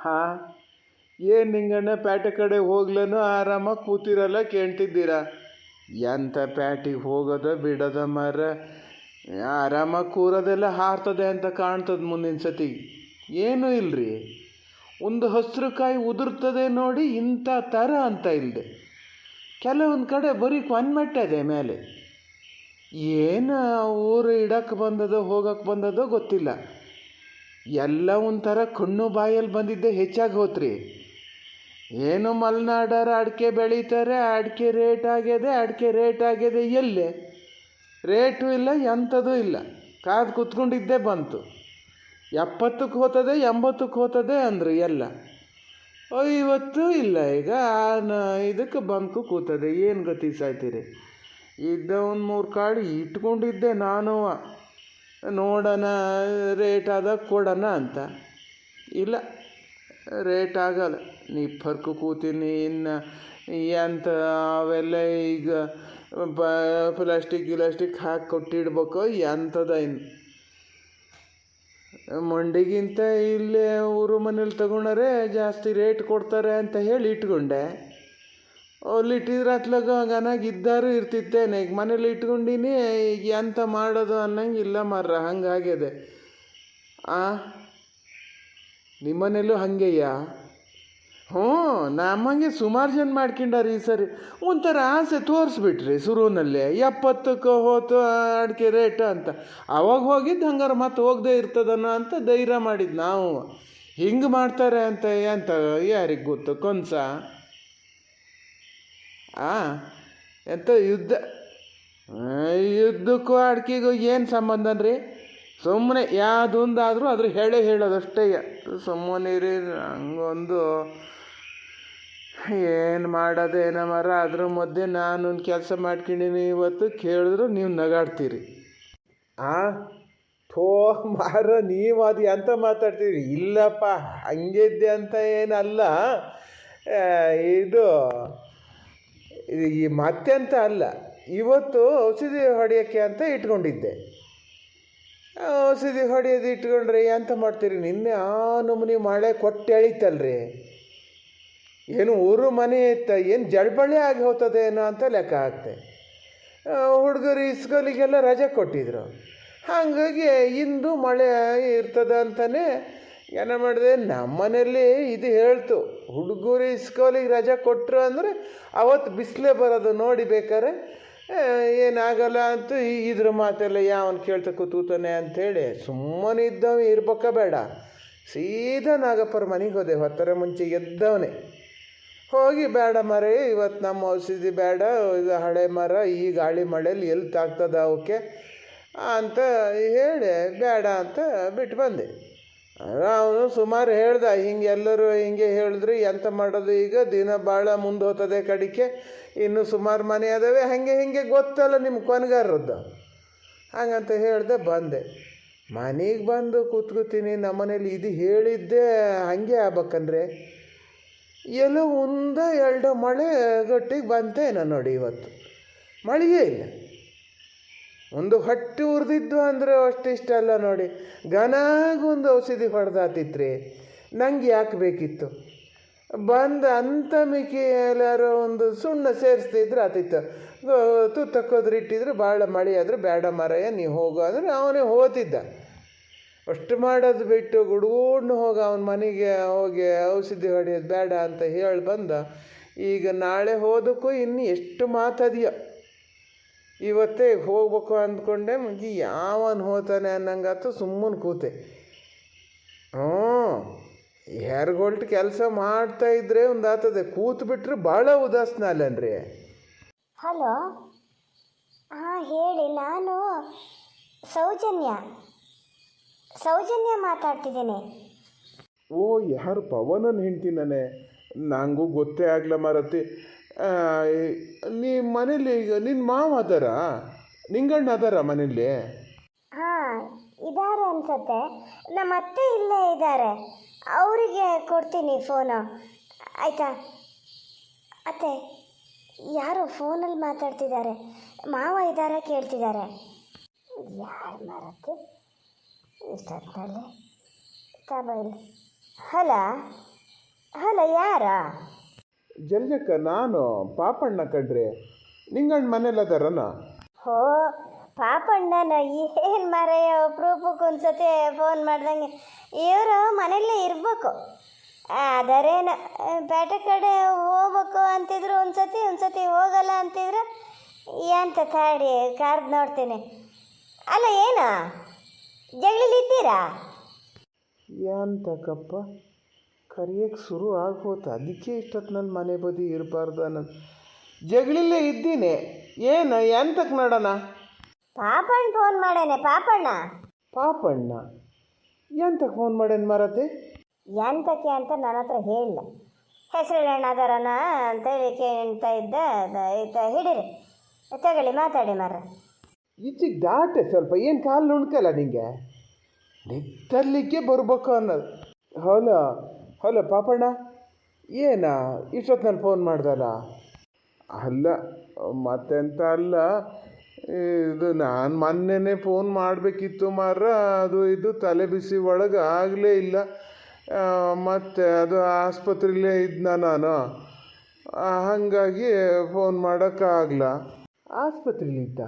ಹಾಂ, ಏನು ನಿಂಗಣ್ಣ ಪೇಟೆ ಕಡೆ ಹೋಗ್ಲನು ಆರಾಮಾಗಿ ಕೂತಿರಲ್ಲ ಕೇಳ್ತಿದ್ದೀರಾ? ಎಂಥ ಪ್ಯಾಟಿಗೆ ಹೋಗೋದ ಬಿಡೋದ ಮರ, ಆರಾಮಾಗಿ ಕೂರೋದೆಲ್ಲ ಹಾರ್ತದೆ ಅಂತ ಕಾಣ್ತದೆ ಮುಂದಿನ ಸತಿ. ಏನೂ ಇಲ್ರಿ, ಒಂದು ಹಸಿರು ಕಾಯಿ ಉದುರ್ತದೆ ನೋಡಿ ಇಂಥ ಥರ ಅಂತ ಇಲ್ಲದೆ, ಕೆಲವೊಂದು ಕಡೆ ಬರೀ ಕೊನ್ಮೆಟ್ಟದೆ ಮೇಲೆ. ಏನು ಊರು ಇಡಕ್ಕೆ ಬಂದದೋ ಹೋಗಕ್ಕೆ ಬಂದದೋ ಗೊತ್ತಿಲ್ಲ, ಎಲ್ಲ ಒಂಥರ ಕಣ್ಣು ಬಾಯಲ್ಲಿ ಬಂದಿದ್ದೆ ಹೆಚ್ಚಾಗಿ ಹೋತ್ರಿ. ಏನು ಮಲೆನಾಡರ ಅಡಿಕೆ ಬೆಳೀತಾರೆ, ಅಡಿಕೆ ರೇಟ್ ಆಗಿದೆ ಎಲ್ಲೇ ರೇಟು ಇಲ್ಲ, ಎಂಥದೂ ಇಲ್ಲ. ಕಾದು ಕುತ್ಕೊಂಡಿದ್ದೇ ಬಂತು. 70ಕ್ಕೆ ಹೋತದೆ 80ಕ್ಕೆ ಹೋತದೆ ಅಂದರು ಎಲ್ಲ. 50 ಇಲ್ಲ, ಈಗ ಇದಕ್ಕೆ ಬಂಕು ಕೂತದೆ. ಏನು ಗತಿ ಸಾಯ್ತೀರಿ? ಇದ್ದ ಒಂದು 3 ಕಾಳು ಇಟ್ಕೊಂಡಿದ್ದೆ ನಾನು, ನೋಡೋಣ ರೇಟ್ ಆದಾಗ ಕೊಡೋಣ ಅಂತ. ಇಲ್ಲ, ರೇಟ್ ಆಗಲ್ಲ. ನೀ ಫರ್ಕು ಕೂತೀನಿ. ಇನ್ನು ಎಂತ ಅವೆಲ್ಲ ಈಗ ಪ್ಲಾಸ್ಟಿಕ್ ಹಾಕಿ ಕೊಟ್ಟಿಡ್ಬೇಕು ಎಂಥದ. ಇನ್ನು ಮಂಡಿಗಿಂತ ಇಲ್ಲೇ ಊರು ಮನೇಲಿ ತಗೊಂಡರೆ ಜಾಸ್ತಿ ರೇಟ್ ಕೊಡ್ತಾರೆ ಅಂತ ಹೇಳಿ ಇಟ್ಕೊಂಡೆ. ಅಲ್ಲಿ ಇಟ್ಟಿದ್ರೆ ಅತ್ಲಾಗ ಗನಾಗಿದ್ದಾರು ಇರ್ತಿತ್ತೇನೆ. ಈಗ ಮನೇಲಿ ಇಟ್ಕೊಂಡಿನಿ, ಈಗ ಎಂತ ಮಾಡೋದು ಅನ್ನಂಗೆ ಇಲ್ಲ ಮರ್ರ, ಹಂಗಾಗಿದೆ. ನಿಮ್ಮನೇಲೂ ಹಾಗೆಯ್ಯ? ಹ್ಞೂ, ನಮ್ಮಂಗೆ ಸುಮಾರು ಜನ ಮಾಡ್ಕೊಂಡಾರ ಈ ಸರಿ. ಒಂಥರ ಆಸೆ ತೋರಿಸ್ಬಿಟ್ರಿ ಶುರುವಿನಲ್ಲೇ 70ಕ್ಕೆ ಹೋತು ಅಡಿಕೆ ರೇಟ್ ಅಂತ. ಅವಾಗ ಹೋಗಿದ್ದು ಹಂಗಾರೆ ಮತ್ತೆ ಹೋಗದೆ ಇರ್ತದನೋ ಅಂತ ಧೈರ್ಯ ಮಾಡಿದ್ದು ನಾವು. ಹಿಂಗೆ ಮಾಡ್ತಾರೆ ಅಂತ ಎಂತ ಯಾರಿಗೆ ಗೊತ್ತು? ಕೊನ್ಸ ಎಂತ ಯುದ್ಧಕ್ಕೂ ಅಡಿಕೆಗೂ ಏನು ಸಂಬಂಧನ್ರಿ? ಸುಮ್ಮನೆ ಯಾವುದೊಂದಾದರೂ ಅದ್ರ ಹೇಳೋದಷ್ಟೇ. ಸುಮ್ಮನಿರಿ. ಹಂಗೊಂದು ಏನು ಮಾಡೋದೇನ ಮರ. ಅದ್ರ ಮಧ್ಯೆ ನಾನೊಂದು ಕೆಲಸ ಮಾಡ್ಕೊಂಡಿನಿ ಇವತ್ತು, ಕೇಳಿದ್ರು ನೀವು ನಗಾಡ್ತೀರಿ. ಥೋ ಮಾರ, ನೀವು ಅದು ಎಂತ ಮಾತಾಡ್ತೀರಿ? ಇಲ್ಲಪ್ಪ, ಹಂಗಿದ್ದೆ ಅಂತ ಏನಲ್ಲ. ಇದು ಈ ಮತ್ತೆಂತ ಅಲ್ಲ, ಇವತ್ತು ಔಷಧಿ ಹೊಡೆಯೋಕ್ಕೆ ಅಂತ ಇಟ್ಕೊಂಡಿದ್ದೆ. ಔಷಧಿ ಹೊಡೆಯೋದು ಇಟ್ಕೊಂಡ್ರೆ ಎಂತ ಮಾಡ್ತೀರಿ? ನಿನ್ನೆ ನಮೂನಿ ಮಳೆ ಕೊಟ್ಟು ಎಳಿತಲ್ರಿ. ಏನು ಊರು ಮನೆ ಇತ್ತ, ಏನು ಜಳಬಳ್ಳಿ ಆಗಿ ಹೋಗ್ತದೆ ಏನೋ ಅಂತ ಲೆಕ್ಕ ಹಾಕ್ತೆ. ಹುಡುಗರು ಇಸ್ಕೋಲಿಗೆಲ್ಲ ರಜೆ ಕೊಟ್ಟಿದ್ರು. ಹಾಗಾಗಿ ಇಂದು ಮಳೆ ಇರ್ತದೆ ಅಂತಲೇ ಏನ ಮಾಡಿದೆ, ನಮ್ಮನೇಲಿ ಇದು ಹೇಳ್ತು, ಹುಡುಗರು ಇಸ್ಕೋಲಿಗೆ ರಜೆ ಕೊಟ್ಟರು ಅಂದರೆ ಅವತ್ತು ಬಿಸಿಲೇ ಬರೋದು ನೋಡಿ. ಬೇಕಾರೆ ಏನಾಗಲ್ಲ ಅಂತೂ ಇದ್ರ ಮಾತೆಲ್ಲ ಯಾವನು ಕೇಳ್ತಾ ಕೂತಾನೆ ಅಂಥೇಳಿ ಸುಮ್ಮನೆ ಇದ್ದವ ಇರ್ಬೇಕ ಬೇಡ. ಸೀದಾ ನಾಗಪ್ಪರ ಮನೆಗೆ ಹೋದೆ. ಹೊತ್ತರ ಮುಂಚೆ ಎದ್ದವನೇ ಹೋಗಿ, ಬೇಡ ಮರ ಇವತ್ತು ನಮ್ಮ ಔಷಧಿ ಬೇಡ, ಇದು ಹಳೆ ಮರ, ಈ ಗಾಳಿ ಮಳೆಯಲ್ಲಿ ಎಲ್ಲಿ ತಾಗ್ತದ ಅವಕ್ಕೆ ಅಂತ ಹೇಳಿ ಬೇಡ ಅಂತ ಬಿಟ್ಟು ಬಂದೆ. ಅವನು ಸುಮಾರು ಹೇಳ್ದ, ಹಿಂಗೆ ಎಲ್ಲರೂ ಹಿಂಗೆ ಹೇಳಿದ್ರು ಎಂತ ಮಾಡೋದು ಈಗ, ದಿನ ಭಾಳ ಮುಂದೆ ಹೋಗ್ತದೆ ಕಡಿಕೆ, ಇನ್ನೂ ಸುಮಾರು ಮನೆ ಅದಾವೆ, ಹಿಂಗೆ ಗೊತ್ತಲ್ಲ ನಿಮ್ಮ ಕೊನೆಗಾರದ್ದು. ಹಾಗಂತ ಹೇಳ್ದೆ ಬಂದೆ. ಮನೆಗೆ ಬಂದು ಕೂತ್ಕೋತೀನಿ. ನಮ್ಮನೇಲಿ ಇದು ಹೇಳಿದ್ದೆ ಹಾಗೆ ಆಗ್ಬೇಕಂದ್ರೆ ಎಲ್ಲೋ 1-2 ಮಳೆ ಗಟ್ಟಿಗೆ ಬಂತೇನೋ ನೋಡಿ. ಇವತ್ತು ಮಳೆಯೇ ಇಲ್ಲ. ಒಂದು ಹೊಟ್ಟೆ ಉರಿದಿದ್ದು ಅಂದರೆ ಅಷ್ಟಿಷ್ಟ ಅಲ್ಲ ನೋಡಿ. ಘನಾಗೊಂದು ಔಷಧಿ ಹೊಡೆದಾತಿತ್ರಿ. ನಂಗೆ ಯಾಕೆ ಬೇಕಿತ್ತು? ಬಂದು ಅಂಥ ಮಿಕ್ಕಿ ಎಲ್ಲಾರು ಒಂದು ಸುಣ್ಣ ಸೇರಿಸ್ತಿದ್ರೆ ಆತಿತ್ತು. ತುತ್ತಕ್ಕೋದ್ರೆ ಇಟ್ಟಿದ್ರೆ ಭಾಳ ಮಳೆ ಆದ್ರೆ ಬೇಡ ಮರಯ್ಯ ನೀವು ಹೋಗು ಅಂದರೆ ಅವನೇ ಹೋತಿದ್ದ. ಅಷ್ಟು ಮಾಡೋದು ಬಿಟ್ಟು ಗುಡ್ಗುಡ್ನು ಹೋಗಿ ಅವನ ಮನೆಗೆ ಹೋಗಿ ಔಷಧಿ ಹೊಡೆಯೋದು ಬೇಡ ಅಂತ ಹೇಳಿ ಬಂದ. ಈಗ ನಾಳೆ ಹೋದಕ್ಕೂ ಇನ್ನು ಎಷ್ಟು ಮಾತದೆಯೋ. ಇವತ್ತೇ ಹೋಗ್ಬೇಕು ಅಂದ್ಕೊಂಡೆ, ಮುಂಚೆ ಯಾವನು ಹೋಗ್ತಾನೆ ಅನ್ನಂಗಾತು ಸುಮ್ಮನೆ ಕೂತೆ. ಹೆರ್ಗೊಳ್ಟು ಕೆಲಸ ಮಾಡ್ತಾಯಿದ್ರೆ ಒಂದು ಆತದೆ, ಕೂತು ಬಿಟ್ರೆ ಭಾಳ ಉದಾಸೀನ ಅಲ್ಲನ್ರಿ. ಹಲೋ, ಹೇಳಿ. ನಾನು ಸೌಜನ್ಯ ಮಾತಾಡ್ತಿದ್ದೇನೆ. ಯಾರು? ಪವನನ್ ಹೆಂಡ್ತಿ ನಾನೇ? ನನಗೂ ಗೊತ್ತೇ ಆಗ್ಲ ಮಾರತಿ. ನೀ ಮನೇಲಿ ಈಗ ನಿನ್ನ ಮಾವ ಅದಾರ, ನಿಂಗಣ್ಣ ಅದಾರ ಮನೇಲಿ? ಇದ್ದಾರೆ ಅನ್ಸತ್ತೆ. ನಮ್ಮ ಅತ್ತೆ ಇಲ್ಲೇ ಇದ್ದಾರೆ, ಅವರಿಗೆ ಕೊಡ್ತೀನಿ ಫೋನು. ಆಯಿತಾ? ಅತ್ತೆ, ಯಾರೋ ಫೋನಲ್ಲಿ ಮಾತಾಡ್ತಿದ್ದಾರೆ. ಮಾವ ಇದ್ದಾರೆ ಕೇಳ್ತಿದ್ದಾರೆ. ಯಾರು ಮಾರತ್ತೆ ಇಷ್ಟೊತ್ತಲ್ಲಿ? ತಬೈಲ್ ಹಲ ಹಲ ಯಾರ? ಜಲಜಕ್ಕ, ನಾನು ಪಾಪಣ್ಣ ಕಣ್ರಿ. ನಿಂಗಣ್ಣ ಮನೇಲದಾರನ? ಹೋ ಪಾಪಣ್ಣನ, ಏನು ಮಾರಾಯ ಅಪ್ರೂಪಕ್ಕೆ ಒಂದ್ಸತಿ ಫೋನ್ ಮಾಡ್ದಂಗೆ. ಇವರು ಮನೆಯಲ್ಲೇ ಇರಬೇಕು. ಅದರೇನ ಪೇಟೆ ಕಡೆ ಹೋಗ್ಬೇಕು ಅಂತಿದ್ರು ಒಂದ್ಸತಿ ಹೋಗಲ್ಲ ಅಂತಿದ್ರು. ಎಂತ ತಾಡಿ ಕಾರ್ದು ನೋಡ್ತೀನಿ. ಅಲ್ಲ ಏನು ಜಗಳಿಲಿದ್ದೀರಾ? ಎಂತಕ್ಕಪ್ಪ ಕರಿಯಕ್ಕೆ ಶುರು ಆಗೋತ, ಅದಕ್ಕೆ ಇಷ್ಟೊತ್ತು ನನ್ನ ಮನೆ ಬದಿ ಇರಬಾರ್ದು ಅನ್ನೋದು. ಜಗಳಿಲ್ಲೇ ಇದ್ದೀನಿ. ಏನು ಎಂತಕ್ಕೆ ನೋಡೋಣ? ಪಾಪಣ್ಣ ಫೋನ್ ಮಾಡೇನೆ. ಪಾಪಣ್ಣ ಎಂತಕ್ಕೆ ಫೋನ್ ಮಾಡೇನು ಮಾರತಿ? ಎಂತಕ್ಕೆ ಅಂತ ನನ್ನ ಹತ್ರ ಹೇಳಿಲ್ಲ. ಹೆಸರುಗಣ್ಣ ಅದಾರನ ಅಂತೇಳಿ ಕೇಳ್ತಾ ಇದ್ದ. ಹಿಡೀರಿ, ತಗೊಳ್ಳಿ, ಮಾತಾಡಿ ಮಾರ. ಈಚಿಗೆ ದಾಟೆ ಸ್ವಲ್ಪ, ಏನು ಕಾಲು ನುಣ್ಕಲ್ಲ ನಿಂಗೆ? ನಿತ್ತರ್ಲಿಕ್ಕೆ ಬರ್ಬೇಕು ಅನ್ನೋದು. ಹಲೋ ಪಾಪಣ್ಣ, ಏನ ಇಷ್ಟೊತ್ತಿನಲ್ಲಿ ಫೋನ್ ಮಾಡ್ದಲ್ಲ? ಅಲ್ಲ ಮತ್ತೆಂತ ಅಲ್ಲ, ಇದು ನಾನು ಮೊನ್ನೆನೇ ಫೋನ್ ಮಾಡಬೇಕಿತ್ತು ಮಾರ. ಅದು ಇದು ತಲೆ ಬಿಸಿ ಒಳಗೆ ಆಗಲೇ ಇಲ್ಲ. ಮತ್ತು ಅದು ಆಸ್ಪತ್ರೆಯಲ್ಲೇ ಇದ್ನ ನಾನು, ಹಾಗಾಗಿ ಫೋನ್ ಮಾಡೋಕ್ಕಾಗಲ್ಲ. ಆಸ್ಪತ್ರೆಯಲ್ಲಿದ್ದ?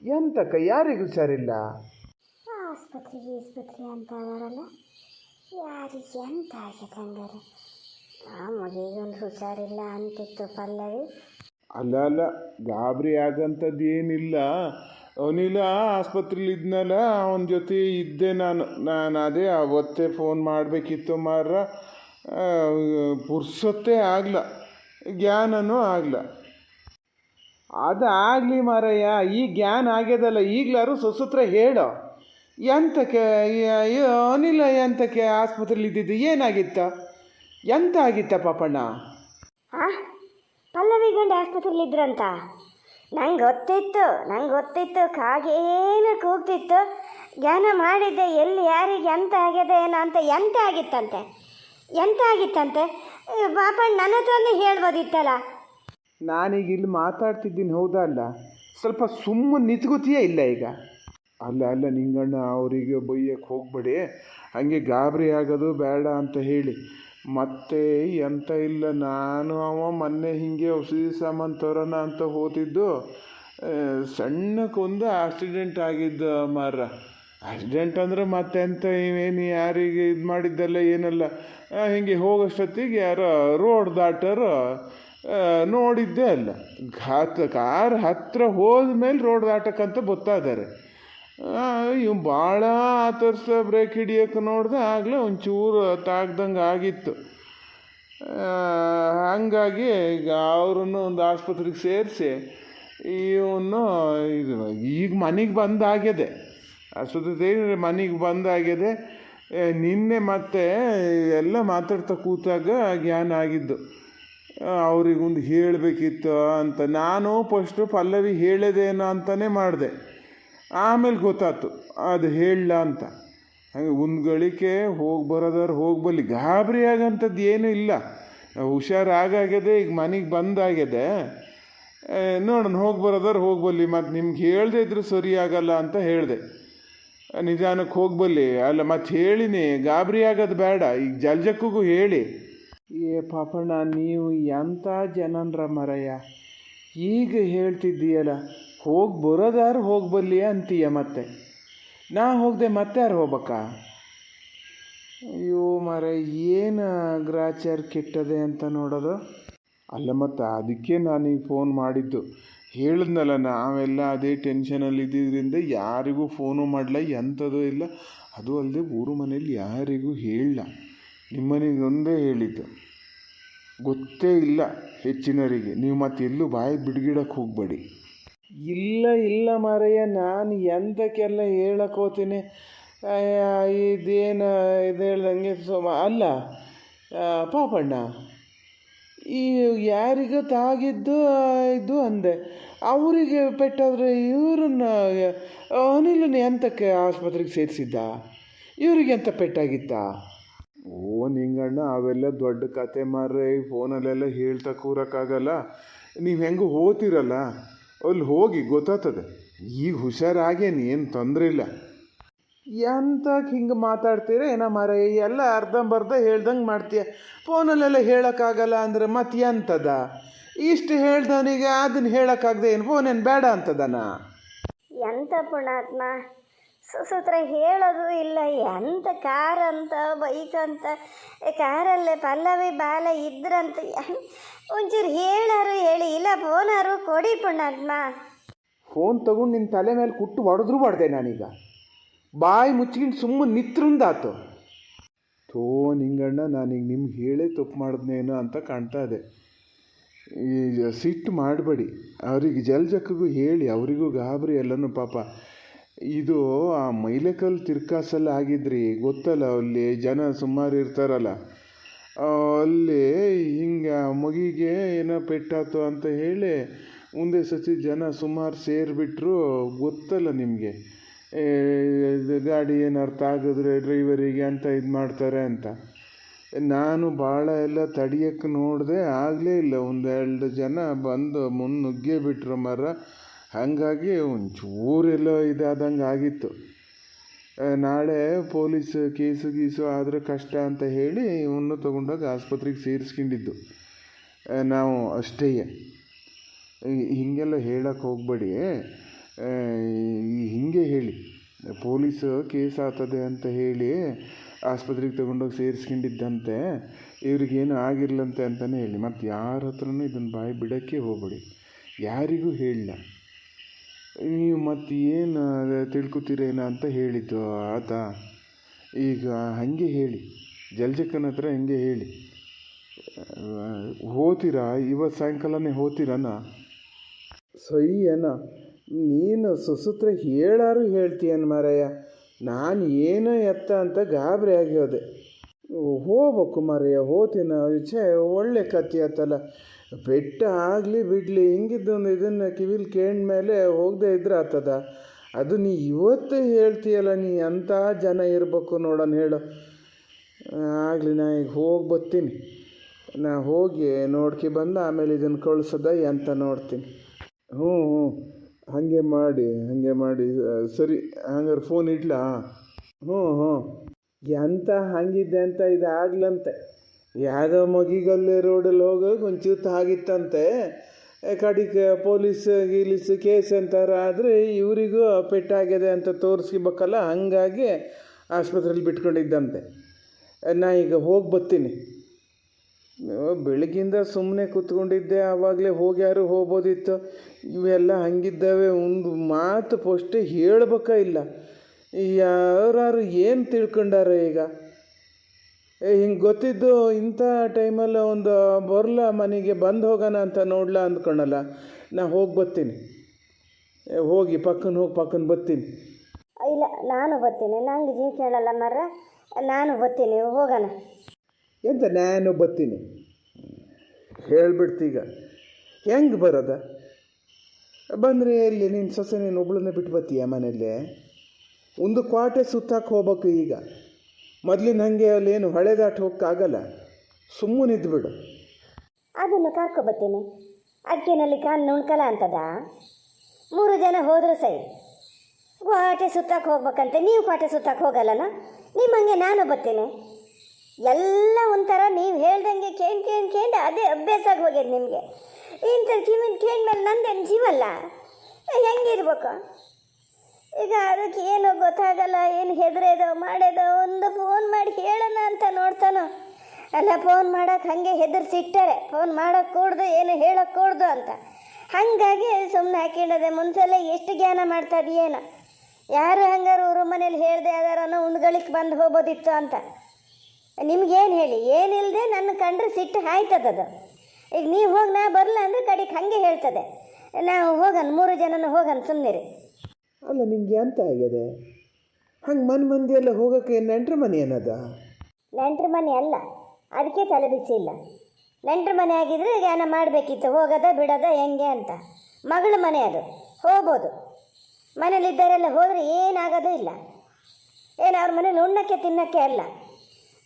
ಎಂತಕ್ಕ, ಯಾರಿಗೂ ಹುಷಾರಿಲ್ಲ? ಆಸ್ಪತ್ರೆ ಅಂತ ಅವರಲ್ಲ, ಯಾರಿಗೆ ಎಂತ ಆಗಿದೆ ಹಂಗಾರೆ? ಆ ಮಗೀಗೊಂದು ಹುಷಾರಿಲ್ಲ ಅಂತಿತ್ತು ಪಲ್ಲವಿ. ಅಲ್ಲ ಗಾಬರಿ ಆಗಂಥದ್ದು ಏನಿಲ್ಲ. ಅವನಿಲ್ಲ ಆಸ್ಪತ್ರೆಲಿ ಇದ್ನಲ್ಲ, ಅವನ ಜೊತೆ ಇದ್ದೆ ನಾನು ಅದೇ ಅವತ್ತೇ ಫೋನ್ ಮಾಡಬೇಕಿತ್ತು ಮಾರ. ಪುರ್ಸೊತ್ತೇ ಆಗಲ್ಲ, ಜ್ಞಾನನೂ ಆಗಲ್ಲ. ಅದಾಗಲಿ ಮಾರಯ್ಯ, ಈ ಜ್ಞಾನ ಆಗ್ಯದಲ್ಲ, ಈಗಲಾರು ಸೊಸತ್ರ ಹೇಳೋ. ಎಂತಕ್ಕೆ ಅನಿಲ ಎಂತಕ್ಕೆ ಆಸ್ಪತ್ರೆಲಿ ಇದ್ದಿದ್ದು? ಏನಾಗಿತ್ತ? ಎಂತ ಆಗಿತ್ತ ಪಾಪಣ್ಣ? ಪಲ್ಲವಿ ಗಂಡ ಆಸ್ಪತ್ರೆಲಿ ಇದ್ರಂತ ನಂಗೆ ಗೊತ್ತಿತ್ತು. ಕಾಗೇನು ಕೂಗ್ತಿತ್ತು. ಜ್ಞಾನ ಮಾಡಿದ್ದೆ, ಎಲ್ಲಿ ಯಾರಿಗೆ ಎಂತ ಆಗಿದೆ ಏನೋ ಅಂತ. ಎಂತ ಆಗಿತ್ತಂತೆ? ಪಾಪಣ್ಣ ನನ್ನ ಹತ್ರನೇ ಹೇಳ್ಬೋದಿತ್ತಲ್ಲ. ನಾನೀಗ ಇಲ್ಲಿ ಮಾತಾಡ್ತಿದ್ದೀನಿ, ಹೌದಾ? ಅಲ್ಲ ಸ್ವಲ್ಪ ಸುಮ್ಮನೆ ನಿಂತ್ಕೋತೀಯೇ ಇಲ್ಲ ಈಗ? ಅಲ್ಲ ನಿಂಗಣ್ಣ, ಅವರಿಗೆ ಬೈಯಕ್ಕೆ ಹೋಗ್ಬೇಡಿ, ಹಾಗೆ ಗಾಬರಿ ಆಗೋದು ಬೇಡ ಅಂತ ಹೇಳಿ. ಮತ್ತೆ ಎಂತ ಇಲ್ಲ, ನಾನು ಮೊನ್ನೆ ಹೀಗೆ ಔಷಧಿ ಸಾಮಾನು ತರೋಣ ಅಂತ ಹೋತಿದ್ದು, ಸಣ್ಣಕ್ಕೊಂದು ಆಕ್ಸಿಡೆಂಟ್ ಆಗಿದ್ದು ಮಾರ. ಆಕ್ಸಿಡೆಂಟ್ ಅಂದರೆ ಮತ್ತೆಂತ ಇವೇನು ಯಾರಿಗೆ ಇದು ಮಾಡಿದ್ದಲ್ಲ ಏನಲ್ಲ. ಹೀಗೆ ಹೋಗೋಷ್ಟೊತ್ತಿಗೆ ಯಾರೋ ರೋಡ್ ದಾಟರು ನೋಡಿದ್ದೇ ಅಲ್ಲ. ಕಾರ್ ಹತ್ತಿರ ಹೋದ್ಮೇಲೆ ರೋಡ್ ದಾಟಕ್ಕಂತ ಗೊತ್ತಾದರೆ ಇವು ಭಾಳ ಆತರ್ಸ ಬ್ರೇಕ್ ಹಿಡಿಯೋಕೆ ನೋಡ್ದೆ, ಆಗಲೇ ಒಂಚೂರು ತಾಗ್ದಂಗೆ ಆಗಿತ್ತು. ಹಾಗಾಗಿ ಈಗ ಅವ್ರನ್ನು ಒಂದು ಆಸ್ಪತ್ರೆಗೆ ಸೇರಿಸಿ ಇವನು ಇದು ಈಗ ಮನೆಗೆ ಬಂದಾಗಿದೆ. ಆಸ್ಪತ್ರೆ ಮನೆಗೆ ಬಂದಾಗಿದೆ. ನಿನ್ನೆ ಮತ್ತೆ ಎಲ್ಲ ಮಾತಾಡ್ತಾ ಕೂತಾಗ ಜ್ಞಾನ ಆಗಿದ್ದು. ಅವ್ರಿಗೊಂದು ಹೇಳಬೇಕಿತ್ತು ಅಂತ ನಾನು ಫಸ್ಟು ಪಲ್ಲವಿ ಹೇಳೋದೇನೋ ಅಂತಲೇ ಮಾಡಿದೆ. ಆಮೇಲೆ ಗೊತ್ತಾಯ್ತು ಅದು ಹೇಳಲ್ಲ ಅಂತ. ಹಾಗೆ ಒಂದು ಗಳಿಕೆ ಹೋಗ್ಬಲ್ಲಿ, ಗಾಬರಿ ಆಗೋಂಥದ್ದು ಏನೂ ಇಲ್ಲ. ಹುಷಾರಾಗಾಗಿದೆ, ಈಗ ಮನೆಗೆ ಬಂದಾಗಿದೆ. ನೋಡೋಣ, ಹೋಗ್ಬಲ್ಲಿ. ಮತ್ತು ನಿಮ್ಗೆ ಹೇಳದೇ ಇದ್ರೂ ಸರಿ ಆಗಲ್ಲ ಅಂತ ಹೇಳಿದೆ. ನಿಧಾನಕ್ಕೆ ಹೋಗ್ಬಲ್ಲಿ. ಅಲ್ಲ ಮತ್ತೆ ಹೇಳಿನಿ, ಗಾಬರಿ ಆಗೋದು ಬೇಡ. ಈಗ ಜಲ್ಜಕ್ಕೂ ಹೇಳಿ. ಪಾಪಣ್ಣ, ನೀವು ಎಂಥ ಜನನ್ರ ಮರಯ್ಯ, ಈಗ ಹೇಳ್ತಿದ್ದೀಯಲ್ಲ, ಹೋಗ್ಬಲ್ಲಿ ಅಂತೀಯ. ಮತ್ತೆ ನಾ ಹೋಗದೆ ಮತ್ತೆ ಯಾರು ಹೋಗ್ಬೇಕಾ? ಅಯ್ಯೋ ಮರ, ಏನು ಗ್ರಾಚಾರ ಕೆಟ್ಟದೆ ಅಂತ ನೋಡೋದು. ಅಲ್ಲ ಮತ್ತು ಅದಕ್ಕೆ ನಾನೀಗ ಫೋನ್ ಮಾಡಿದ್ದು. ಹೇಳಿದ್ನಲ್ಲ, ನಾವೆಲ್ಲ ಅದೇ ಟೆನ್ಷನಲ್ಲಿ ಇದ್ದಿದ್ದರಿಂದ ಯಾರಿಗೂ ಫೋನು ಮಾಡಲ್ಲ, ಎಂಥದೂ ಇಲ್ಲ. ಅದು ಅಲ್ಲದೆ ಊರು ಮನೇಲಿ ಯಾರಿಗೂ ಹೇಳಲ್ಲ, ನಿಮ್ಮನೆಗೆ ಒಂದೇ ಹೇಳಿದ್ದು. ಗೊತ್ತೇ ಇಲ್ಲ ಹೆಚ್ಚಿನವರಿಗೆ. ನೀವು ಮತ್ತೆ ಎಲ್ಲೂ ಬಾಯಿ ಬಿಡ್ಗಿಡಕ್ಕೆ ಹೋಗಬೇಡಿ. ಇಲ್ಲ ಮಾರಯ್ಯ, ನಾನು ಎಂತಕ್ಕೆಲ್ಲ ಹೇಳಕ್ಕೆ ಹೋಗ್ತೀನಿ. ಇದೇನು ಇದು ಹೇಳ್ದಂಗೆ ಅಲ್ಲ ಪಾಪಣ್ಣ, ಈ ಯಾರಿಗೂ ತಾಗಿದ್ದು ಇದು ಅಂದೆ, ಅವರಿಗೆ ಪೆಟ್ಟಾದರೆ ಇವ್ರನ್ನ ಅನಿಲನ ಎಂತಕ್ಕೆ ಆಸ್ಪತ್ರೆಗೆ ಸೇರಿಸಿದ್ದ? ಇವರಿಗೆ ಎಂತ ಪೆಟ್ಟಾಗಿತ್ತಾ? ಓ ನಿಂಗಣ್ಣ, ಅವೆಲ್ಲ ದೊಡ್ಡ ಕತೆ ಮಾರ್ರೆ. ಫೋನಲ್ಲೆಲ್ಲ ಹೇಳ್ತಾ ಕೂರೋಕ್ಕಾಗಲ್ಲ. ನೀವು ಹೆಂಗೂ ಹೋಗ್ತಿರಲ್ಲ, ಅಲ್ಲಿ ಹೋಗಿ ಗೊತ್ತಾಗ್ತದೆ. ಈಗ ಹುಷಾರಾಗೇನು, ಏನು ತೊಂದರೆ ಇಲ್ಲ. ಎಂತಕ್ಕೆ ಹಿಂಗೆ ಮಾತಾಡ್ತೀರ ಏನೋ ಮಾರ, ಎಲ್ಲ ಅರ್ಧಂಬರ್ಧ ಹೇಳ್ದಂಗೆ ಮಾಡ್ತೀಯ. ಫೋನಲ್ಲೆಲ್ಲ ಹೇಳೋಕ್ಕಾಗಲ್ಲ ಅಂದರೆ ಮತ್ತೆ ಎಂತದ? ಇಷ್ಟು ಹೇಳ್ದವನಿಗೆ ಅದನ್ನು ಹೇಳೋಕ್ಕಾಗದೆ ಏನು ಫೋನೇನು ಬೇಡ ಅಂತದನ? ಎಂಥ ಪುಣಾತ್ಮ, ಸುಸೂತ್ರ ಹೇಳೋದು ಇಲ್ಲ. ಎಂಥ ಕಾರಂತ ಬೈಕ್ ಅಂತ, ಕಾರಲ್ಲೇ ಪಲ್ಲವಿ ಬಾಲ ಇದ್ರಂತ. ಒಂಚೂರು ಹೇಳಾರು ಹೇಳಿ, ಇಲ್ಲ ಫೋನಾರು ಕೊಡಿ ಪುಣಾತ್ಮ. ಫೋನ್ ತಗೊಂಡು ನಿನ್ನ ತಲೆ ಮೇಲೆ ಕುಟ್ಟು ಹೊಡೆದ್ರೂ ಹೊಡೆದೆ ನಾನೀಗ. ಬಾಯಿ ಮುಚ್ಚಿಕೊಂಡು ಸುಮ್ಮನೆ ನಿತ್ರಂದಾತು. ನಿಂಗಣ್ಣ, ನಾನೀಗ ನಿಮ್ಗೆ ಹೇಳೇ ತಪ್ಪು ಮಾಡಿದ್ನೇನೋ ಅಂತ ಕಾಣ್ತಾ ಇದೆ. ಈಗ ಸಿಟ್ಟು ಮಾಡಬೇಡಿ. ಅವ್ರಿಗೆ ಜಲ್ಜಕ್ಕಗೂ ಹೇಳಿ, ಅವರಿಗೂ ಗಾಬರಿ ಎಲ್ಲನೂ ಪಾಪ. ಇದು ಆ ಮೈಲೆಕಲ್ ತಿರ್ಕಾಸಲ್ಲಿ ಆಗಿದ್ರಿ ಗೊತ್ತಲ್ಲ, ಅಲ್ಲಿ ಜನ ಸುಮಾರು ಇರ್ತಾರಲ್ಲ, ಅಲ್ಲಿ ಹಿಂಗೆ ಮಗಿಗೆ ಏನೋ ಪೆಟ್ಟಾತು ಅಂತ ಹೇಳಿ ಮುಂದೆ ಸತಿ ಜನ ಸುಮಾರು ಸೇರಿಬಿಟ್ರು. ಗೊತ್ತಲ್ಲ ನಿಮಗೆ, ಗಾಡಿ ಏನು ಅರ್ಥ ಆಗಿದ್ರೆ ಡ್ರೈವರಿಗೆ ಅಂತ ಇದು ಮಾಡ್ತಾರೆ ಅಂತ. ನಾನು ಭಾಳ ಎಲ್ಲ ತಡಿಯೋಕ್ಕೆ ನೋಡಿದೆ, ಆಗಲೇ ಇಲ್ಲ. ಒಂದೆರಡು ಜನ ಬಂದು ಮುನ್ನುಗ್ಗೇ ಬಿಟ್ರು ಮರ. ಹಾಗಾಗಿ ಒಂಚೂರೆಲ್ಲ ಇದಾದಂಗೆ ಆಗಿತ್ತು. ನಾಳೆ ಪೊಲೀಸ್ ಕೇಸು ಗೀಸು ಆದರೆ ಕಷ್ಟ ಅಂತ ಹೇಳಿ ಇವನ್ನ ತೊಗೊಂಡೋಗಿ ಆಸ್ಪತ್ರೆಗೆ ಸೇರಿಸ್ಕೊಂಡಿದ್ದು ನಾವು ಅಷ್ಟೇ. ಹೀಗೆಲ್ಲ ಹೇಳಕ್ಕೆ ಹೋಗಬೇಡಿ. ಹೀಗೆ ಹೇಳಿ, ಪೊಲೀಸ್ ಕೇಸ್ ಆಗ್ತದೆ ಅಂತ ಹೇಳಿ ಆಸ್ಪತ್ರೆಗೆ ತೊಗೊಂಡೋಗಿ ಸೇರಿಸ್ಕೊಂಡಿದ್ದಂತೆ, ಇವ್ರಿಗೇನು ಆಗಿರ್ಲಂತೆ ಅಂತಲೇ ಹೇಳಿ. ಮತ್ತು ಯಾರ ಹತ್ರನೂ ಇದನ್ನು ಬಾಯಿ ಬಿಡೋಕ್ಕೆ ಹೋಗಬೇಡಿ, ಯಾರಿಗೂ ಹೇಳಿಲ್ಲ. ನೀವು ಮತ್ತು ಏನು ತಿಳ್ಕೊತೀರೇನ ಅಂತ ಹೇಳಿದ್ದು ಆತ. ಈಗ ಹಾಗೆ ಹೇಳಿ, ಜಲ್ಜಕ್ಕನ ಹತ್ರ ಹಂಗೆ ಹೇಳಿ. ಹೋತೀರಾ? ಇವತ್ತು ಸಾಯಂಕಾಲನೇ ಹೋತೀರನ? ಸೈ ಏನ ನೀನು ಸುಸೂತ್ರ ಹೇಳಾರು ಹೇಳ್ತೀಯನ್ ಮಾರಯ್ಯ. ನಾನು ಏನೋ ಎತ್ತ ಅಂತ ಗಾಬರಿ ಆಗಿ ಹೋದೆ. ಹೋಗ್ಬೇಕು ಮಾರಯ್ಯ, ಹೋತೀನ. ಒಳ್ಳೆ ಕತ್ತಿ ಆತಲ್ಲ. ಬೆಟ್ಟ ಆಗಲಿ ಬಿಡಲಿ, ಹಿಂಗಿದ್ದೊಂದು ಇದನ್ನು ಕಿವಿಲಿ ಕೇಳ್ಮೇಲೆ ಹೋಗದೆ ಇದ್ರೆ ಆಗ್ತದ. ಅದು ನೀ ಇವತ್ತು ಹೇಳ್ತೀಯಲ್ಲ, ನೀ ಅಂಥ ಜನ ಇರಬೇಕು ನೋಡೋಣ ಹೇಳು. ಆಗಲಿ, ನಾ ಈಗ ಹೋಗಿ ಬರ್ತೀನಿ. ನಾ ಹೋಗಿ ನೋಡ್ಕೊ ಬಂದು ಆಮೇಲೆ ಇದನ್ನು ಕಳಿಸೋದ ಅಂತ ನೋಡ್ತೀನಿ. ಹ್ಞೂ ಹಾಗೆ ಮಾಡಿ ಸರಿ. ಹಂಗಾರೆ ಫೋನ್ ಇಡ್ಲಾ? ಹ್ಞೂ ಎಂತ ಹಂಗಿದ್ದೆ ಅಂತ ಇದಾಗ್ಲಂತೆ. ಯಾವುದೋ ಮಗಿಗಲ್ಲೇ ರೋಡಲ್ಲಿ ಹೋಗೋಕೆ ಒಂಚೂರು ಆಗಿತ್ತಂತೆ. ಕಡಿಗೆ ಪೊಲೀಸ್ ಗೀಲೀಸ್ ಕೇಸ್ ಅಂತಾರ ಆದರೆ ಇವರಿಗೂ ಪೆಟ್ಟಾಗಿದೆ ಅಂತ ತೋರಿಸ್ಬೇಕಲ್ಲ, ಹಾಗಾಗಿ ಆಸ್ಪತ್ರೆಯಲ್ಲಿ ಬಿಟ್ಕೊಂಡಿದ್ದಂತೆ. ನಾ ಈಗ ಹೋಗಿ ಬರ್ತೀನಿ. ಬೆಳಗಿಂದ ಸುಮ್ಮನೆ ಕೂತ್ಕೊಂಡಿದ್ದೆ, ಆವಾಗಲೇ ಹೋಗ್ಯಾರು ಹೋಗ್ಬೋದಿತ್ತು. ಇವೆಲ್ಲ ಹಂಗಿದ್ದಾವೆ. ಒಂದು ಮಾತು ಫಸ್ಟೇ ಹೇಳ್ಬೇಕ ಇಲ್ಲ. ಯಾರು ಏನು ತಿಳ್ಕೊಂಡಾರ ಈಗ? ಹಿಂಗೆ ಗೊತ್ತಿದ್ದು ಇಂಥ ಟೈಮಲ್ಲಿ ಒಂದು ಬರಲ ಮನೆಗೆ ಬಂದು ಹೋಗೋಣ ಅಂತ ನೋಡ್ಲಾ ಅಂದ್ಕೊಳಲ್ಲ. ನಾ ಹೋಗಿ ಬರ್ತೀನಿ. ಹೋಗಿ ಪಕ್ಕನ ಬರ್ತೀನಿ. ಇಲ್ಲ, ನಾನು ಬರ್ತೀನಿ. ನಂಗೆ ಜೀವ ಕೇಳಲ್ಲ ಮರ. ನಾನು ಬರ್ತೀನಿ, ಹೋಗೋಣ. ಎಂತ ನಾನು ಬರ್ತೀನಿ ಹೇಳ್ಬಿಡ್ತೀಗ? ಹೆಂಗೆ ಬರೋದ? ಬಂದರೆ ಎಲ್ಲಿ ನಿನ್ನ ಸೊಸೆ ನೀನು ಒಬ್ಳನ್ನೇ ಬಿಟ್ಟು ಬರ್ತೀಯ ಮನೆಯಲ್ಲೇ? ಒಂದು ಕ್ವಾಟೆ ಸುತ್ತಾಕೆ ಹೋಗ್ಬೇಕು ಈಗ. ಮೊದಲಿನ ಹಾಗೆ ಅಲ್ಲೇನು ಹೊಳೆ ದಾಟಿ ಹೋಗೋಕ್ಕಾಗಲ್ಲ. ಸುಮ್ಮನಿದ್ದು ಬಿಡು. ಅದನ್ನು ಕರ್ಕೊಬರ್ತೀನಿ. ಅದಕ್ಕೇನಲ್ಲಿ ಕಾಲು ನುಣ್ಕಲ ಅಂತದ? 3 ಜನ ಹೋದರೂ ಸರಿ. ಕ್ವಾಟೆ ಸುತ್ತಕ್ಕೆ ಹೋಗ್ಬೇಕಂತೆ. ನೀವು ಕ್ವಾಟೆ ಸುತ್ತಕ್ಕೆ ಹೋಗಲ್ಲನ? ನಿಮ್ಮಂಗೆ ನಾನು ಬರ್ತೀನಿ. ಎಲ್ಲ ಒಂಥರ ನೀವು ಹೇಳ್ದಂಗೆ ಕೇಂಡು ಅದೇ ಅಭ್ಯಾಸ ಆಗಿ ಹೋಗ್ಯದ ನಿಮಗೆ. ಇಂಥ ಕಿವಿನ ಕೇಂದ್ಮೇಲೆ ನಂದೇನು ಜೀವಲ್ಲ. ಹೆಂಗಿರ್ಬೇಕು ಈಗ? ಅದಕ್ಕೆ ಏನು ಗೊತ್ತಾಗಲ್ಲ. ಏನು ಹೆದರೇದೋ ಮಾಡೋದೋ, ಒಂದು ಫೋನ್ ಮಾಡಿ ಹೇಳೋಣ ಅಂತ ನೋಡ್ತಾನೋ. ಅಲ್ಲ, ಫೋನ್ ಮಾಡೋಕೆ ಹಾಗೆ ಹೆದರ್ಸಿಟ್ಟಾರೆ. ಫೋನ್ ಮಾಡೋಕ್ಕೆ ಕೂಡ್ದು, ಏನು ಹೇಳೋಕ್ಕೆ ಕೂಡ್ದು ಅಂತ. ಹಾಗಾಗಿ ಸುಮ್ಮನೆ ಹಾಕಿಡದೆ. ಮುಂಚೆಲ್ಲ ಎಷ್ಟು ಜ್ಞಾನ ಮಾಡ್ತಾ ಇದೆಯೇನೋ. ಯಾರು ಹಂಗಾರು ಊರು ಮನೇಲಿ ಹೇಳ್ದೆ ಅದಾರನೋ ಉಂದ್ಗಳಿಕ್ಕೆ ಬಂದು ಹೋಗ್ಬೋದಿತ್ತು ಅಂತ. ನಿಮ್ಗೇನು ಹೇಳಿ? ಏನಿಲ್ಲದೆ ನನ್ನ ಕಂಡ್ರೆ ಸಿಟ್ಟು ಆಯ್ತದದು. ಈಗ ನೀವು ಹೋಗಿ ನಾ ಬರಲ್ಲ ಅಂದರೆ ಕಡೆಗೆ ಹಾಗೆ ಹೇಳ್ತದೆ. ನಾವು ಹೋಗೋಣ, 3 ಜನನೂ ಹೋಗೋಣ, ಸುಮ್ಮನಿರಿ. ಅಲ್ಲ, ನಿಂಗೆ ಎಂತ ಆಗಿದೆ? ಹಂಗೆ ಮಂದಿ ಎಲ್ಲ ಹೋಗೋಕ್ಕೆ ನೆಂಟ್ರ ಮನೆ ಏನದ? ನೆಂಟ್ರ ಮನೆ ಅಲ್ಲ, ಅದಕ್ಕೆ ತಲೆ ಬಿಸಿ ಇಲ್ಲ. ನೆಂಟ್ರ ಮನೆ ಆಗಿದ್ರೆ ಜ್ಞಾನ ಮಾಡಬೇಕಿತ್ತು, ಹೋಗೋದ ಬಿಡೋದ ಹೆಂಗೆ ಅಂತ. ಮಗಳ ಮನೆ ಅದು, ಹೋಗ್ಬೋದು. ಮನೇಲಿದ್ದವರೆಲ್ಲ ಹೋದರೆ ಏನಾಗೋದು ಇಲ್ಲ. ಏನು ಅವ್ರ ಮನೇಲಿ ಉಣ್ಣಕ್ಕೆ ತಿನ್ನೋಕ್ಕೆ ಅಲ್ಲ,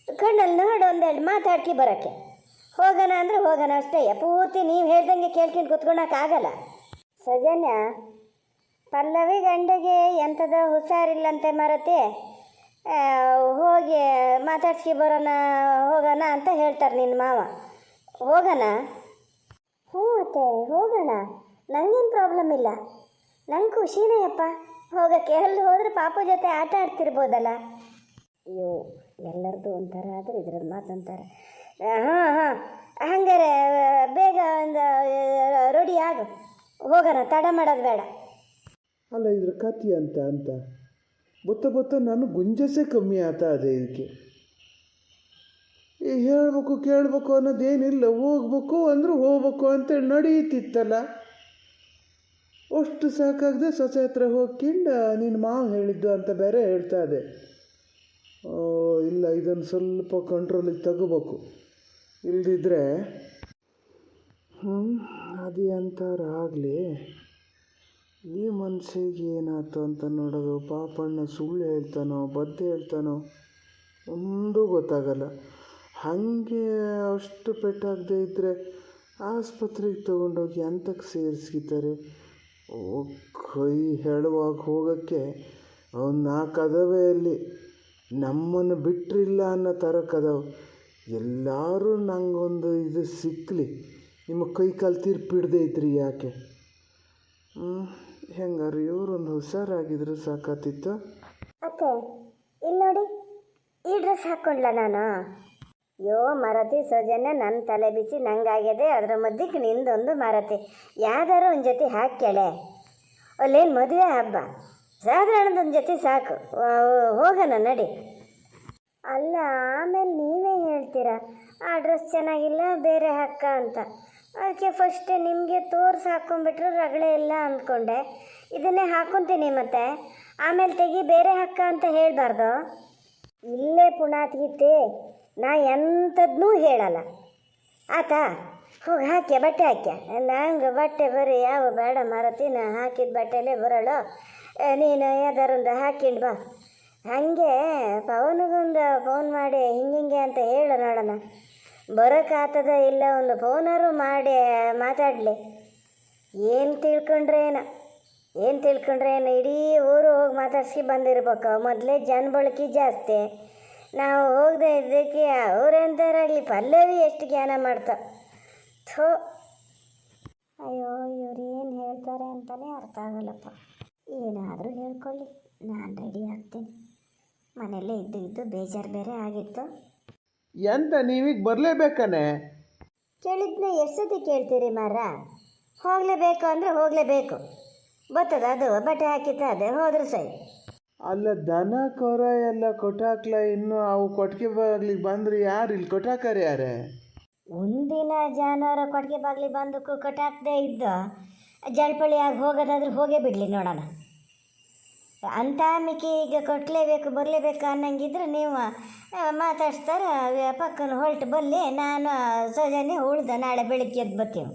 ಕಣ್ಣಲ್ಲಿ ನೋಡಿ ಒಂದೆರಡು ಮಾತಾಡ್ಕಿ ಬರೋಕ್ಕೆ. ಹೋಗೋಣ ಅಂದರೆ ಹೋಗೋಣ ಅಷ್ಟೇ. ಪೂರ್ತಿ ನೀವು ಹೇಳ್ದಂಗೆ ಕೇಳ್ಕೊಂಡು ಕುತ್ಕೊಳಕ್ಕಾಗಲ್ಲ. ಸೌಜನ್ಯ, ಪಲ್ಲವಿ ಗಂಡಗೆ ಎಂಥದ ಹುಷಾರಿಲ್ಲಂತೆ ಮರತೆ, ಹೋಗಿ ಮಾತಾಡ್ಸಿ ಬರೋಣ ಹೋಗೋಣ ಅಂತ ಹೇಳ್ತಾರೆ ನಿನ್ನ ಮಾವ. ಹೋಗೋಣ? ಹ್ಞೂ ಅತ್ತೆ ಹೋಗೋಣ, ನನಗೇನು ಪ್ರಾಬ್ಲಮ್ ಇಲ್ಲ, ನಂಗೆ ಖುಷಿನೇ ಅಪ್ಪ ಹೋಗೋಕ್ಕೆ. ಅಲ್ಲಿ ಹೋದರೆ ಪಾಪು ಜೊತೆ ಆಟ ಆಡ್ತಿರ್ಬೋದಲ್ಲ. ಅಯ್ಯೋ ಎಲ್ಲರದ್ದು ಒಂಥರ ಆದರೆ ಇದ್ರದ್ದು ಮಾತಂತಾರೆ. ಹಾಂ ಹಾಂ ಹಂಗಾರೆ ಬೇಗ ಒಂದು ರೆಡಿ ಆಗು, ಹೋಗೋಣ, ತಡ ಮಾಡೋದು ಬೇಡ. ಅಲ್ಲ ಇದ್ರ ಕಥೆ ಅಂತ ಬೊತ್ತ ನಾನು ಗುಂಜಸೇ ಕಮ್ಮಿ ಆತ ಅದೇ ಇದಕ್ಕೆ. ಈ ಹೇಳ್ಬೇಕು ಕೇಳಬೇಕು ಅನ್ನೋದೇನಿಲ್ಲ, ಹೋಗ್ಬೇಕು ಅಂದ್ರೆ ಹೋಗ್ಬೇಕು ಅಂತೇಳಿ ನಡೀತಿತ್ತಲ್ಲ. ಅಷ್ಟು ಸಾಕಾಗದೆ ಸೊಸೆ ಹತ್ರ ಹೋಗ್ಕೊಂಡು ನಿನ್ನ ಮಾವ ಹೇಳಿದ್ದು ಅಂತ ಬೇರೆ ಹೇಳ್ತಾ ಇದೆ. ಇಲ್ಲ ಇದನ್ನು ಸ್ವಲ್ಪ ಕಂಟ್ರೋಲಿಗೆ ತಗೋಬೇಕು, ಇಲ್ದಿದ್ರೆ ಅದೇ ಅಂತಾರಾಗಲಿ. ಈ ಮನ್ಸಿಗೆ ಏನಾಯ್ತು ಅಂತ ನೋಡೋದು. ಪಾಪಣ್ಣ ಸುಳ್ಳು ಹೇಳ್ತಾನೋ ಬದ್ದೆ ಹೇಳ್ತಾನೋ ಒಂದೂ ಗೊತ್ತಾಗಲ್ಲ. ಹಾಗೆ ಅಷ್ಟು ಪೆಟ್ಟಾಗದೆ ಇದ್ದರೆ ಆಸ್ಪತ್ರೆಗೆ ತೊಗೊಂಡೋಗಿ ಅಂತಕ್ಕೆ ಸೇರಿಸ್ಕಿತಾರೆ. ಕೈ ಹೇಳುವಾಗ ಹೋಗೋಕ್ಕೆ ಒಂದು 4 ಅದಾವೆ ಅಲ್ಲಿ, ನಮ್ಮನ್ನು ಬಿಟ್ಟರಿಲ್ಲ ಅನ್ನೋ ಥರ ಕದವು. ಎಲ್ಲರೂ ನಂಗೊಂದು ಇದು ಸಿಕ್ಕಲಿ, ನಿಮ್ಮ ಕೈ ಕಾಲು ತೀರ್ಪಿಡ್ದೇ ಇದ್ರಿ ಯಾಕೆ? ಹೆಂಗಾರು ಇವರೊಂದು ಹುಷಾರಾಗಿದ್ರು ಸಾಕಾತಿತ್ತು. ಅತ್ತೆ ಇಲ್ಲಿ ನೋಡಿ, ಈ ಡ್ರೆಸ್ ಹಾಕ್ಕೊಂಡ್ಲ ನಾನು? ಯೋ ಮರತಿ ಸೌಜನ್ಯ, ನನ್ನ ತಲೆ ಬಿಸಿ ನಂಗಾಗ್ಯದೆ, ಅದ್ರ ಮಧ್ಯಕ್ಕೆ ನಿಂದೊಂದು ಮರತಿ. ಯಾವ್ದಾರು ಒಂದು ಜೊತೆ ಹಾಕ್ಯಾಳೆ, ಅಲ್ಲೇನು ಮದುವೆ ಹಬ್ಬ, ಸಾಧಾರಣದೊಂದು ಜೊತೆ ಸಾಕು, ಹೋಗೋಣ ನಡಿ. ಅಲ್ಲ ಆಮೇಲೆ ನೀವೇ ಹೇಳ್ತೀರಾ ಆ ಡ್ರೆಸ್ ಚೆನ್ನಾಗಿಲ್ಲ ಬೇರೆ ಹಾಕ ಅಂತ. ಅದಕ್ಕೆ ಫಸ್ಟೇ ನಿಮಗೆ ತೋರಿಸಿ ಹಾಕ್ಕೊಂಡ್ಬಿಟ್ರು ರಗಳೆ ಇಲ್ಲ ಅಂದ್ಕೊಂಡೆ. ಇದನ್ನೇ ಹಾಕ್ಕೊತೀನಿ ಮತ್ತೆ, ಆಮೇಲೆ ತೆಗಿ ಬೇರೆ ಹಾಕ ಅಂತ ಹೇಳಬಾರ್ದು. ಇಲ್ಲೇ ಪುಣಾತ್ಗೀತೆ, ನಾ ಎಂಥದ್ನೂ ಹೇಳಲ್ಲ ಆತಾ. ಹೋಗಿ ಹಾಕ್ಯ ಬಟ್ಟೆ ಹಾಕ್ಯ, ನಂಗೆ ಬಟ್ಟೆ ಬರೀ ಯಾವ ಬೇಡ ಮಾರತಿ, ನಾ ಹಾಕಿದ ಬಟ್ಟೆಲೇ ಬರೋಳು, ನೀನು ಯಾವ್ದಾರೊಂದು ಹಾಕಿಂಡು ಬಾ. ಹಾಗೆ ಪವನಿಗೊಂದು ಫೋನ್ ಮಾಡಿ ಹಿಂಗೆ ಅಂತ ಹೇಳು ನೋಡೋಣ, ಬರೋಕ್ಕಾಗ್ತದ ಇಲ್ಲ ಒಂದು ಫೋನಾರು ಮಾಡಿ ಮಾತಾಡಲಿ. ಏನು ತಿಳ್ಕೊಂಡ್ರೇನು ಇಡೀ ಊರು ಹೋಗಿ ಮಾತಾಡ್ಸಿ ಬಂದಿರ್ಬೇಕು. ಮೊದಲೇ ಜನಬಳಕೆ ಜಾಸ್ತಿ, ನಾವು ಹೋಗದೆ ಇದ್ದಕ್ಕೆ ಅವ್ರೆಂಥವ್ರಾಗಲಿ ಪಲ್ಲವಿ ಎಷ್ಟು ಜ್ಞಾನ ಮಾಡ್ತಾವೆ. ಥೋ ಅಯ್ಯೋ ಇವ್ರು ಏನು ಹೇಳ್ತಾರೆ ಅಂತಲೇ ಅರ್ಥ ಆಗಲ್ಲಪ್ಪ. ಏನಾದರೂ ಹೇಳ್ಕೊಳ್ಳಿ, ನಾನು ರೆಡಿ ಆಗ್ತೀನಿ. ಮನೆಯಲ್ಲೇ ಇದ್ದು ಬೇಜಾರು ಬೇರೆ ಆಗಿತ್ತು. ಎಂತ ನೀವೀಗ ಬರಲೇಬೇಕಾನೆ? ಕೇಳಿದ್ನ ಎಷ್ಟು ಸತಿ ಕೇಳ್ತೀರಿ ಮಾರ? ಹೋಗಲೇಬೇಕು ಅಂದರೆ ಹೋಗಲೇಬೇಕು, ಬರ್ತದ ಅದು ಬಟ್ಟೆ ಹಾಕಿತ್ತ ಅದೇ ಹೋದ್ರೆ ಸರಿ. ಅಲ್ಲ ದನ ಕೊರ ಎಲ್ಲ ಕೊಟ್ಟಾಕ್ಲ, ಇನ್ನು ಅವು ಕೊಟ್ಟಿಗೆ ಬಾಗ್ಲಿಗೆ ಬಂದ್ರೆ ಯಾರು ಇಲ್ಲಿ ಕೊಟ್ಟಾಕರು ಯಾರೇ? ಒಂದಿನ ಜಾನುವಾರು ಕೊಟ್ಟಿಗೆ ಬಾಗ್ಲಿಗೆ ಬಂದು ಕಟ್ಟಾಕದೇ ಇದ್ದು ಜಳಪಳಿ ಆಗಿ ಹೋಗೋದಾದ್ರೆ ಹೋಗೇ ಬಿಡಲಿ ನೋಡೋಣ. ಅಂಥ ಮಿಕ್ಕಿ ಈಗ ಕೊಟ್ಟಲೇಬೇಕು ಬರಲೇಬೇಕು ಅನ್ನಂಗಿದ್ರೆ ನೀವು ಮಾತಾಡ್ಸ್ತಾರೆ ಪಕ್ಕನ ಹೊಲ್ಟು ಬಲ್ಲಿ, ನಾನು ಸೌಜನ್ಯ ಉಳ್ದ ನಾಳೆ ಬೆಳಿಗ್ಗೆ ಎದ್ದು ಬರ್ತೀವಿ.